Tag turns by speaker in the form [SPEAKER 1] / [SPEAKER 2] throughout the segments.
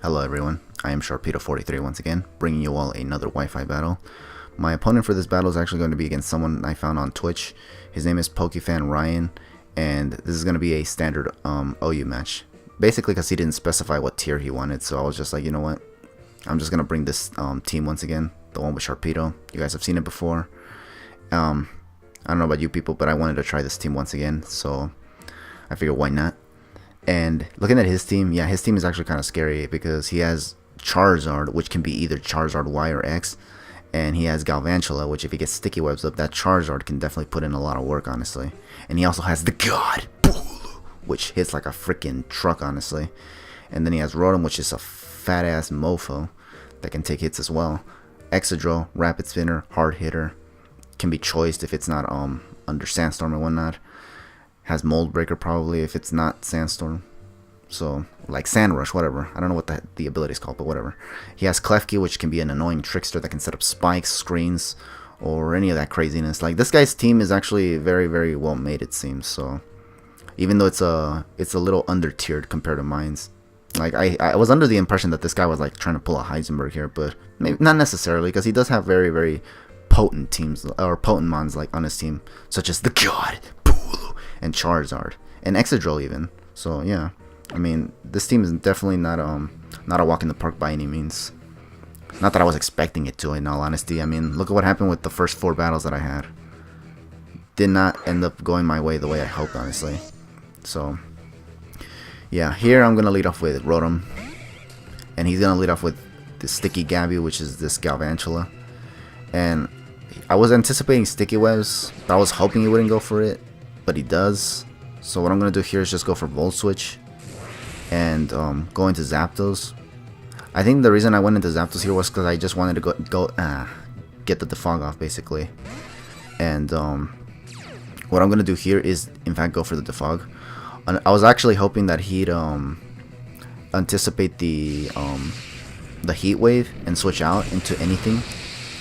[SPEAKER 1] Hello everyone, I am Sharpedo43 once again, bringing you all another Wi-Fi battle. My opponent for this battle is actually going to be against someone I found on Twitch. His name is Pokefan Ryan, and this is going to be a standard OU match. Basically because he didn't specify what tier he wanted, so I was just like, you know what, I'm just going to bring this team once again, the one with Sharpedo. You guys have seen it before. I don't know about you people, but I wanted to try this team once again, so I figured why not. And looking at his team, yeah, his team is actually kind of scary because he has Charizard, which can be either Charizard Y or X, and he has Galvantula, which if he gets sticky webs up, that Charizard can definitely put in a lot of work, honestly. And he also has the God, which hits like a freaking truck, honestly. And then he has Rotom, which is a fat ass mofo that can take hits as well. Excadrill, Rapid Spinner, Hard Hitter, can be choiced if it's not under Sandstorm and whatnot. Has Mold Breaker probably if it's not Sandstorm. So, like Sand Rush, whatever. I don't know what the ability is called, but whatever. He has Klefki, which can be an annoying trickster that can set up spikes, screens, or any of that craziness. Like, this guy's team is actually very, very well made, it seems. So, even though it's a little under-tiered compared to mine's. Like, I was under the impression that this guy was, like, trying to pull a Heisenberg here, but maybe not necessarily, because he does have very, very potent teams, or potent mons, like, on his team, such as the God, and Charizard, and Excadrill even. So yeah, I mean, this team is definitely not a walk in the park by any means. Not that I was expecting it to, in all honesty. I mean, look at what happened with the first 4 battles that I had. Did not end up going my way the way I hoped, honestly. So yeah, here I'm gonna lead off with Rotom, and he's gonna lead off with the Sticky Gabby, which is this Galvantula. And I was anticipating Sticky Webs, but I was hoping he wouldn't go for it. But he does. So what I'm going to do here is just go for Volt Switch and go into Zapdos. I think the reason I went into Zapdos here was because I just wanted to get the defog off, basically. And what I'm going to do here is in fact go for the defog. I was actually hoping that he'd anticipate the Heat Wave and switch out into anything,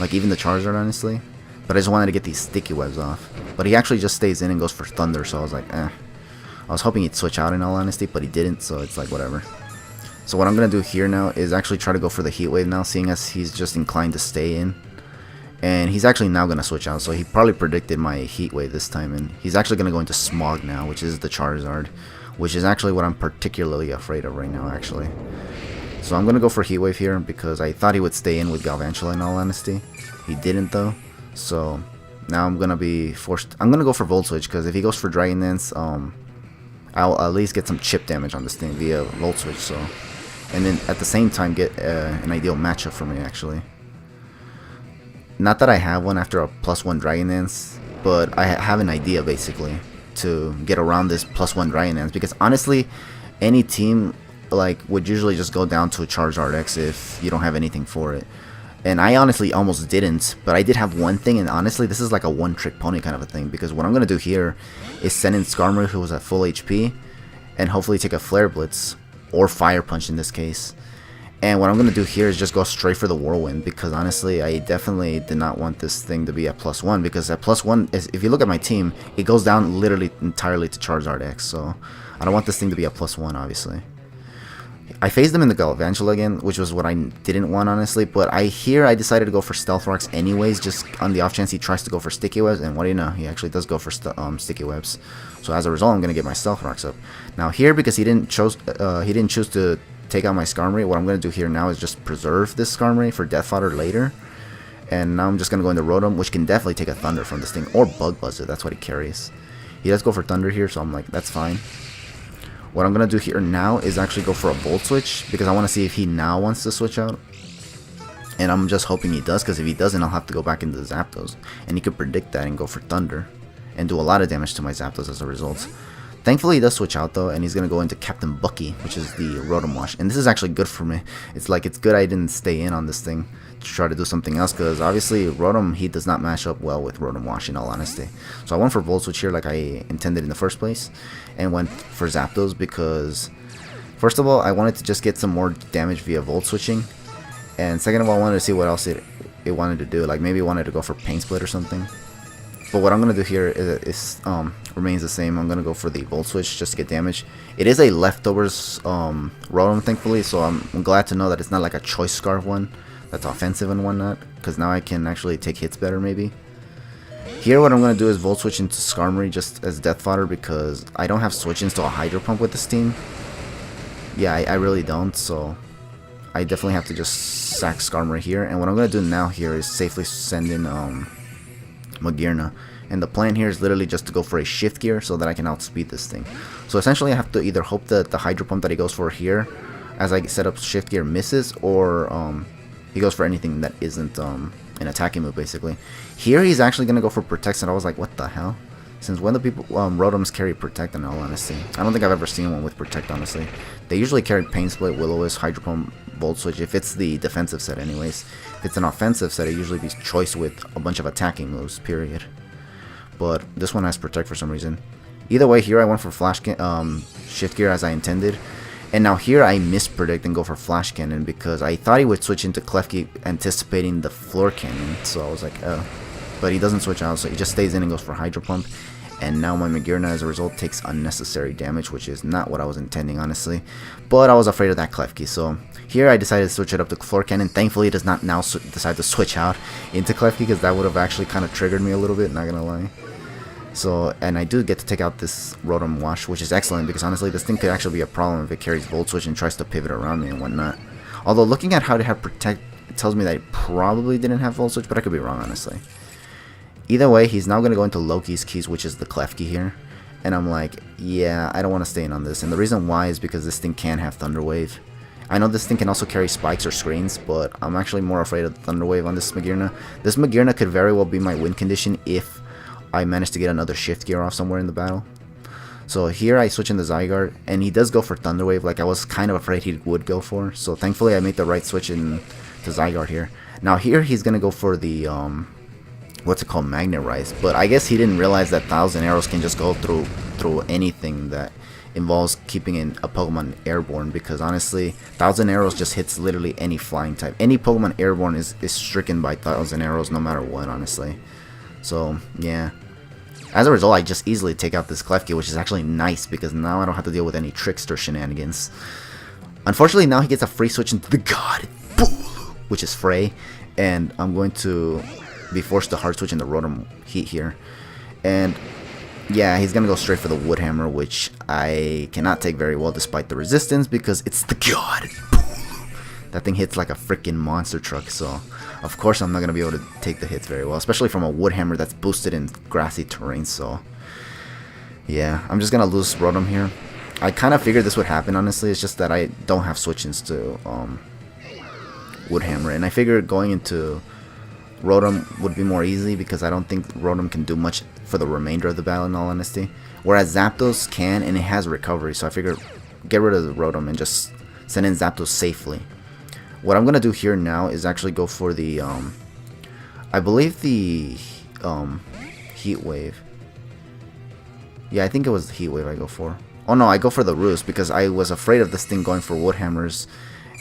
[SPEAKER 1] like even the Charizard, honestly. But I just wanted to get these sticky webs off. But he actually just stays in and goes for Thunder, so I was like, eh. I was hoping he'd switch out in all honesty, but he didn't, so it's like whatever. So what I'm going to do here now is actually try to go for the Heat Wave now, seeing as he's just inclined to stay in. And he's actually now going to switch out, so he probably predicted my Heat Wave this time. And he's actually going to go into Smog now, which is the Charizard, which is actually what I'm particularly afraid of right now, actually. So I'm going to go for Heat Wave here because I thought he would stay in with Galvantula in all honesty. He didn't though. So now I'm gonna be forced. I'm gonna go for Volt Switch because if he goes for Dragon Dance, I'll at least get some chip damage on this thing via Volt Switch. So, and then at the same time get an ideal matchup for me actually. Not that I have one after a +1 Dragon Dance, but I have an idea basically to get around this +1 Dragon Dance because honestly, any team like would usually just go down to a Charizard X if you don't have anything for it. And I honestly almost didn't, but I did have one thing, and honestly, this is like a one-trick pony kind of a thing, because what I'm going to do here is send in Skarmory, who was at full HP, and hopefully take a Flare Blitz, or Fire Punch in this case. And what I'm going to do here is just go straight for the Whirlwind, because honestly, I definitely did not want this thing to be at +1, because at +1, if you look at my team, it goes down literally entirely to Charizard X, so I don't want this thing to be at +1, obviously. I phased him in the Galvantula again, which was what I didn't want, honestly. But I decided to go for Stealth Rocks anyways, just on the off chance he tries to go for Sticky Webs. And what do you know? He actually does go for Sticky Webs. So as a result, I'm going to get my Stealth Rocks up. Now here, because he didn't choose to take out my Skarmory, what I'm going to do here now is just preserve this Skarmory for Death Fodder later. And now I'm just going to go into Rotom, which can definitely take a Thunder from this thing. Or Bug Buzzer, that's what he carries. He does go for Thunder here, so I'm like, that's fine. What I'm going to do here now is actually go for a Volt Switch, because I want to see if he now wants to switch out. And I'm just hoping he does, because if he doesn't, I'll have to go back into Zapdos. And he could predict that and go for Thunder, and do a lot of damage to my Zapdos as a result. Thankfully he does switch out though, and he's going to go into Captain Bucky, which is the Rotom-H. And this is actually good for me. It's like, it's good I didn't stay in on this thing to try to do something else, because obviously Rotom, he does not match up well with Rotom-H in all honesty. So I went for Volt Switch here like I intended in the first place, and went for Zapdos because first of all, I wanted to just get some more damage via Volt Switching, and second of all, I wanted to see what else it wanted to do. Like maybe it wanted to go for Pain Split or something. But what I'm gonna do here is remains the same. I'm gonna go for the Volt Switch just to get damage. It is a leftovers Rotom, thankfully, so I'm glad to know that it's not like a Choice Scarf one that's offensive and whatnot, because now I can actually take hits better maybe. Here what I'm gonna do is Volt Switch into Skarmory just as death fodder, because I don't have switch into a Hydro Pump with this team. Yeah, I really don't, so I definitely have to just sack Skarmory here. And what I'm gonna do now here is safely send in Magearna. And the plan here is literally just to go for a shift gear so that I can outspeed this thing. So essentially I have to either hope that the Hydro Pump that he goes for here as I set up shift gear misses, or he goes for anything that isn't an attacking move basically. Here he's actually going to go for Protect, and I was like, what the hell? Since when do people Rotoms carry Protect, in all honesty? I don't think I've ever seen one with Protect, honestly. They usually carry Pain Split, Will-O-Wisp, Hydro Pump, Volt Switch, if it's the defensive set anyways. If it's an offensive set, it usually be choice with a bunch of attacking moves, period. But this one has Protect for some reason. Either way, here I went for Shift Gear as I intended. And now here I mispredict and go for Flash Cannon because I thought he would switch into Klefki anticipating the Floor Cannon. So I was like, oh. But he doesn't switch out, so he just stays in and goes for Hydro Pump. And now my Magearna as a result takes unnecessary damage, which is not what I was intending, honestly. But I was afraid of that Klefki, so here I decided to switch it up to Floor Cannon. Thankfully it does not now decide to switch out into Klefki, because that would have actually kind of triggered me a little bit, not gonna lie. So, and I do get to take out this Rotom-H, which is excellent, because honestly this thing could actually be a problem if it carries Volt Switch and tries to pivot around me and whatnot. Although looking at how to have Protect, it tells me that it probably didn't have Volt Switch, but I could be wrong, honestly. Either way, he's now going to go into Loki's Keys, which is the Klefki here. And I'm like, yeah, I don't want to stay in on this. And the reason why is because this thing can have Thunder Wave. I know this thing can also carry Spikes or Screens, but I'm actually more afraid of Thunder Wave on this Magearna. This Magearna could very well be my win condition if I manage to get another Shift Gear off somewhere in the battle. So here I switch in the Zygarde, and he does go for Thunder Wave, like I was kind of afraid he would go for. So thankfully I made the right switch in to Zygarde here. Now here he's going to go for the what's it called, Magnet Rise, but I guess he didn't realize that 1000 arrows can just go through anything that involves keeping a Pokemon airborne, because honestly 1000 arrows just hits literally any flying type. Any Pokemon airborne is stricken by 1000 arrows no matter what, honestly. So yeah, as a result I just easily take out this Klefki, which is actually nice because now I don't have to deal with any trickster shenanigans. Unfortunately now he gets a free switch into the God, which is Frey, and I'm going to be forced to hard switch in the Rotom Heat here. And yeah, he's gonna go straight for the Wood Hammer, which I cannot take very well despite the resistance, because it's the God. That thing hits like a freaking monster truck, so of course I'm not gonna be able to take the hits very well, especially from a Wood Hammer that's boosted in grassy terrain. So yeah, I'm just gonna lose Rotom here. I kind of figured this would happen, honestly. It's just that I don't have switch-ins to Wood Hammer, and I figured going into Rotom would be more easy because I don't think Rotom can do much for the remainder of the battle, in all honesty. Whereas Zapdos can, and it has recovery, so I figured get rid of the Rotom and just send in Zapdos safely. What I'm gonna do here now is actually go for the I believe the Heat Wave. Yeah, I think it was the Heat Wave I go for. Oh no, I go for the Roost because I was afraid of this thing going for Wood Hammers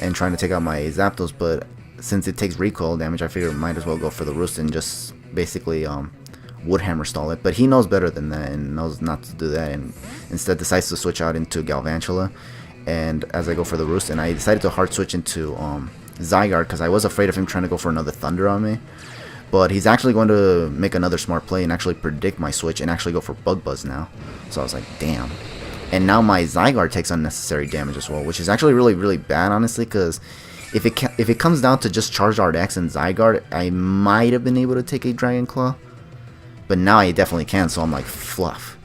[SPEAKER 1] and trying to take out my Zapdos, but since it takes recoil damage, I figured I might as well go for the Roost and just basically Wood Hammer stall it. But he knows better than that and knows not to do that, and instead decides to switch out into Galvantula. And as I go for the Roost, and I decided to hard switch into Zygarde because I was afraid of him trying to go for another Thunder on me. But he's actually going to make another smart play and actually predict my switch and actually go for Bug Buzz now. So I was like, damn. And now my Zygarde takes unnecessary damage as well, which is actually really, really bad, honestly, because if it comes down to just Charizard X and Zygarde, I might have been able to take a Dragon Claw. But now I definitely can, so I'm like, fluff.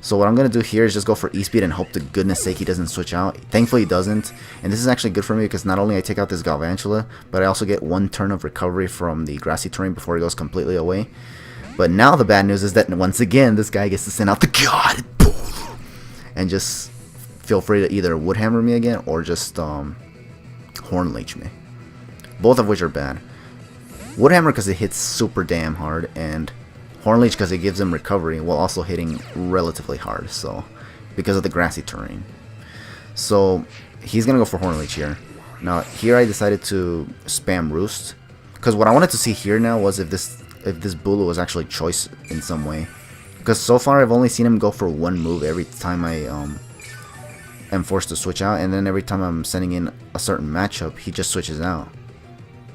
[SPEAKER 1] So what I'm going to do here is just go for E-Speed and hope to goodness sake he doesn't switch out. Thankfully he doesn't. And this is actually good for me because not only I take out this Galvantula, but I also get one turn of recovery from the grassy terrain before he goes completely away. But now the bad news is that once again, this guy gets to send out the God. And just feel free to either Wood Hammer me again or just Horn Leech me. Both of which are bad. Wood Hammer because it hits super damn hard, and Horn Leech because it gives him recovery while also hitting relatively hard, so because of the grassy terrain. So he's gonna go for Horn Leech here. Now here I decided to spam Roost because what I wanted to see here now was if this if this Bulu was actually choice in some way. Because so far I've only seen him go for one move every time I am forced to switch out, and then every time I'm sending in a certain matchup, he just switches out.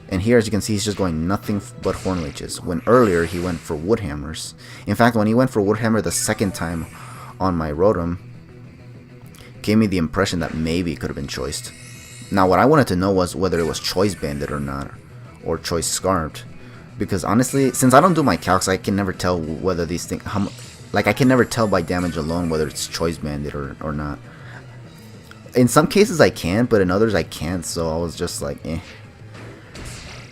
[SPEAKER 1] And here, as you can see, he's just going nothing but Horn Leeches, when earlier he went for Wood Hammers. In fact, when he went for Wood Hammer the second time on my Rotom, gave me the impression that maybe it could have been choiced. Now, what I wanted to know was whether it was choice banded or not, or choice scarved. Because honestly, since I don't do my calcs, I can never tell whether these things, like I can never tell by damage alone whether it's choice banded or not. In some cases I can, but in others I can't, so I was just like, eh.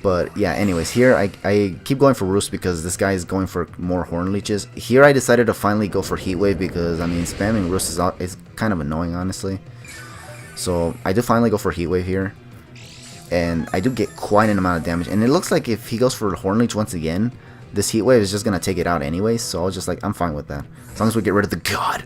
[SPEAKER 1] But yeah, anyways, here I keep going for Roost because this guy is going for more Horn Leeches. Here I decided to finally go for Heat Wave because, I mean, spamming Roost is kind of annoying, honestly. So I do finally go for Heat Wave here. And I do get quite an amount of damage. And it looks like if he goes for Horn Leech once again, this Heat Wave is just going to take it out anyway. So I was just like, I'm fine with that. As long as we get rid of the God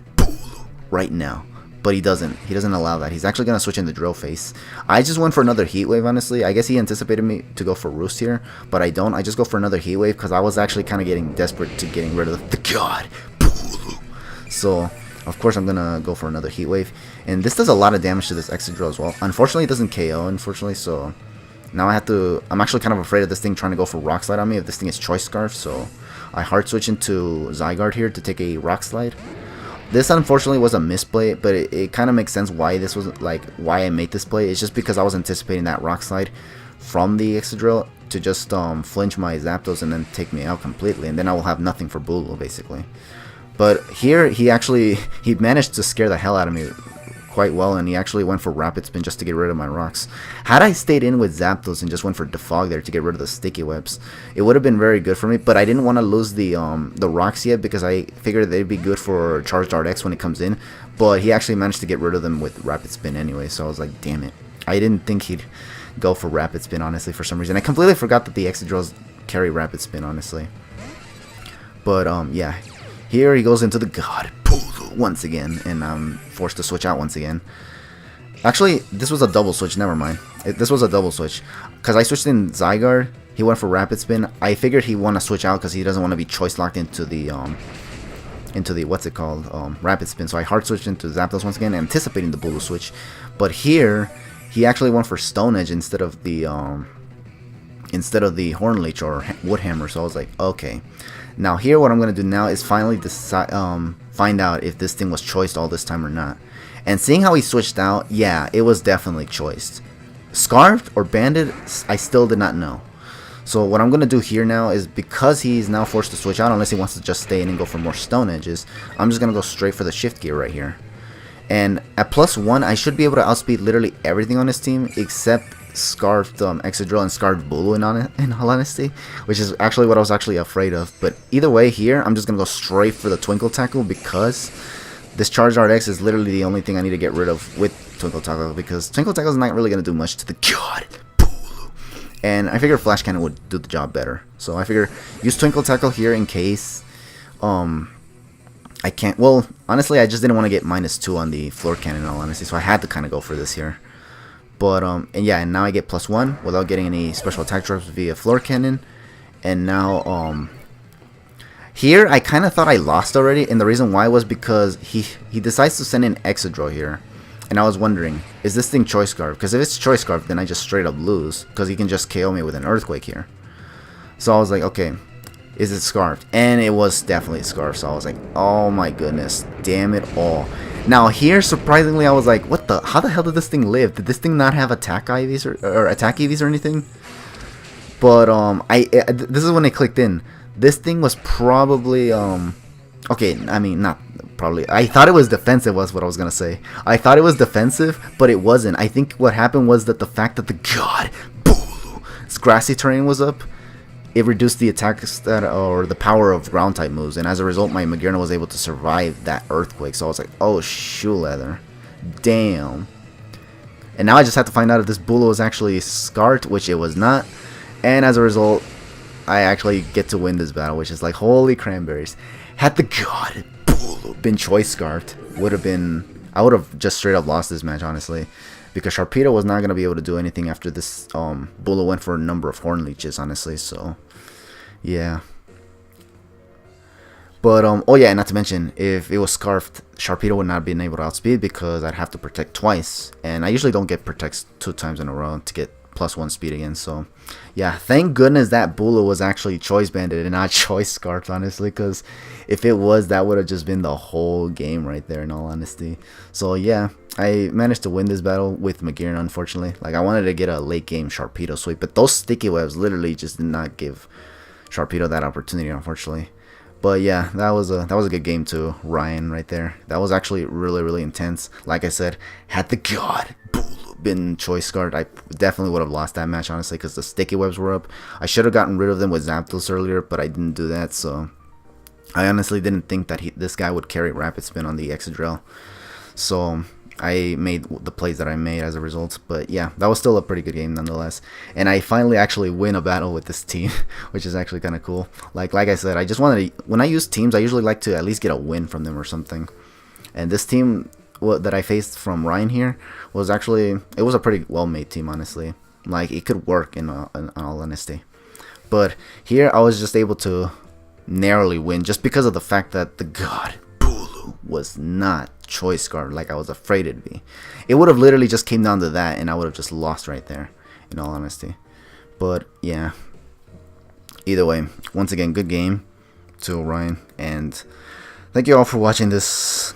[SPEAKER 1] right now. But he doesn't. He doesn't allow that. He's actually going to switch into Drill Face. I just went for another Heat Wave, honestly. I guess he anticipated me to go for Roost here. But I don't. I just go for another Heat Wave because I was actually kind of getting desperate to getting rid of the God. So, of course, I'm going to go for another Heat Wave. And this does a lot of damage to this Excadrill as well. Unfortunately, it doesn't KO, unfortunately. So, now I have to... I'm actually kind of afraid of this thing trying to go for Rock Slide on me if this thing is Choice Scarf. So, I hard switch into Zygarde here to take a Rock Slide. This unfortunately was a misplay, but it kind of makes sense why this was like why I made this play. It's just because I was anticipating that Rock Slide from the Excadrill to just flinch my Zapdos and then take me out completely, and then I will have nothing for Bulu basically. But here he managed to scare the hell out of me quite well, and he actually went for Rapid Spin just to get rid of my rocks. Had I stayed in with Zapdos and just went for Defog there to get rid of the sticky webs, it would have been very good for me, but I didn't want to lose the rocks yet because I figured they'd be good for Charizard X when it comes in, but he actually managed to get rid of them with Rapid Spin anyway, so I was like, damn it. I didn't think he'd go for Rapid Spin, honestly, for some reason. I completely forgot that the Excadrills carry Rapid Spin, honestly. But, yeah. Here he goes into the God once again, and I'm forced to switch out once again. Actually, this was a double switch, never mind. This was a double switch. Because I switched in Zygarde, he went for Rapid Spin. I figured he'd want to switch out because he doesn't want to be choice locked into the, what's it called, Rapid Spin. So I hard switched into Zapdos once again, anticipating the Bulu switch. But here, he actually went for Stone Edge instead of the Horn Leech or Wood Hammer. So I was like, okay. Now here, what I'm going to do now is finally decide, find out if this thing was choiced all this time or not. And seeing how he switched out, yeah, it was definitely choiced. Scarfed or banded, I still did not know. So what I'm going to do here now is, because he's now forced to switch out, unless he wants to just stay in and go for more Stone Edges, I'm just going to go straight for the Shift Gear right here. And at +1, I should be able to outspeed literally everything on this team except Scarfed Excadrill and Scarfed Bulu in all honesty, which is actually what I was actually afraid of. But either way, here I'm just gonna go straight for the Twinkle Tackle because this Charizard X is literally the only thing I need to get rid of with Twinkle Tackle, because Twinkle Tackle is not really gonna do much to the God Bulu, and I figured Flash Cannon would do the job better. So I figure use Twinkle Tackle here in case I can't. Well, honestly, I just didn't want to get -2 on the Floor Cannon in all honesty, so I had to kind of go for this here. But, and yeah, and now I get +1 without getting any special attack drops via Floor Cannon. And now, here I kind of thought I lost already, and the reason why was because he decides to send in Excadrill here. And I was wondering, is this thing Choice Scarf? Because if it's Choice Scarf, then I just straight up lose, because he can just KO me with an Earthquake here. So I was like, okay, is it Scarfed? And it was definitely Scarfed, so I was like, oh my goodness, damn it all. Now here, surprisingly, I was like, what the, how the hell did this thing live? Did this thing not have attack IVs or attack EVs or anything? But, this is when it clicked in. This thing was probably, okay, I mean, not probably, I thought it was defensive was what I was going to say. I thought it was defensive, but it wasn't. I think what happened was that the fact that the God Bulu's grassy terrain was up, it reduced the attacks that, or the power of ground type moves, and as a result my Magearna was able to survive that Earthquake. So I was like, oh shoe leather, damn. And now I just have to find out if this Bulu is actually Scarfed, which it was not, and as a result I actually get to win this battle, which is like, holy cranberries. Had the God Bulu been Choice Scarfed, would have been, I would have just straight up lost this match, honestly. Because Sharpedo was not going to be able to do anything after this Bulu went for a number of Horn Leeches, honestly. So, yeah. But oh yeah, not to mention, if it was scarfed, Sharpedo would not have been able to outspeed because I'd have to protect twice, and I usually don't get protects 2 times in a row to get +1 speed again. So yeah, thank goodness that Bulu was actually choice banded and not choice scarfed, honestly, because if it was, that would have just been the whole game right there, in all honesty. So yeah, I managed to win this battle with Magirin, unfortunately. Like, I wanted to get a late game Sharpedo sweep, but those sticky webs literally just did not give Sharpedo that opportunity, unfortunately. But yeah, that was a good game to Ryan right there. That was actually really intense. Like I said, had the god been choice guard, I definitely would have lost that match, honestly, because the sticky webs were up. I should have gotten rid of them with Zapdos earlier, but I didn't do that. So I honestly didn't think that this guy would carry Rapid Spin on the Excadrill. So I made the plays that I made as a result. But yeah, that was still a pretty good game nonetheless. And I finally actually win a battle with this team, which is actually kind of cool. Like I said, I just wanted to, when I use teams, I usually like to at least get a win from them or something. And this team that I faced from Ryan here was actually, it was a pretty well made team, honestly. Like, it could work in all honesty. But here I was just able to narrowly win just because of the fact that the god Bulu was not choice guard like I was afraid it'd be. It would have literally just came down to that and I would have just lost right there, in all honesty. But yeah, either way, once again, good game to Ryan, and thank you all for watching this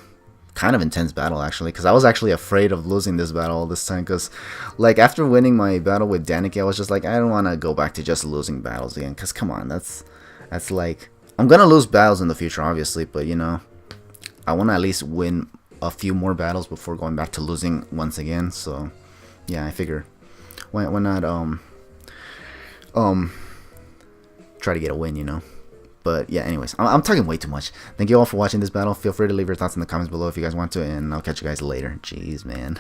[SPEAKER 1] kind of intense battle, actually, because I was actually afraid of losing this battle all this time, because like after winning my battle with Danica, I was just like, I don't want to go back to just losing battles again, because come on, that's like, I'm gonna lose battles in the future, obviously, but you know, I want to at least win a few more battles before going back to losing once again. So yeah, I figure why not try to get a win, you know. But yeah, anyways, I'm talking way too much. Thank you all for watching this battle. Feel free to leave your thoughts in the comments below if you guys want to, and I'll catch you guys later. Jeez, man.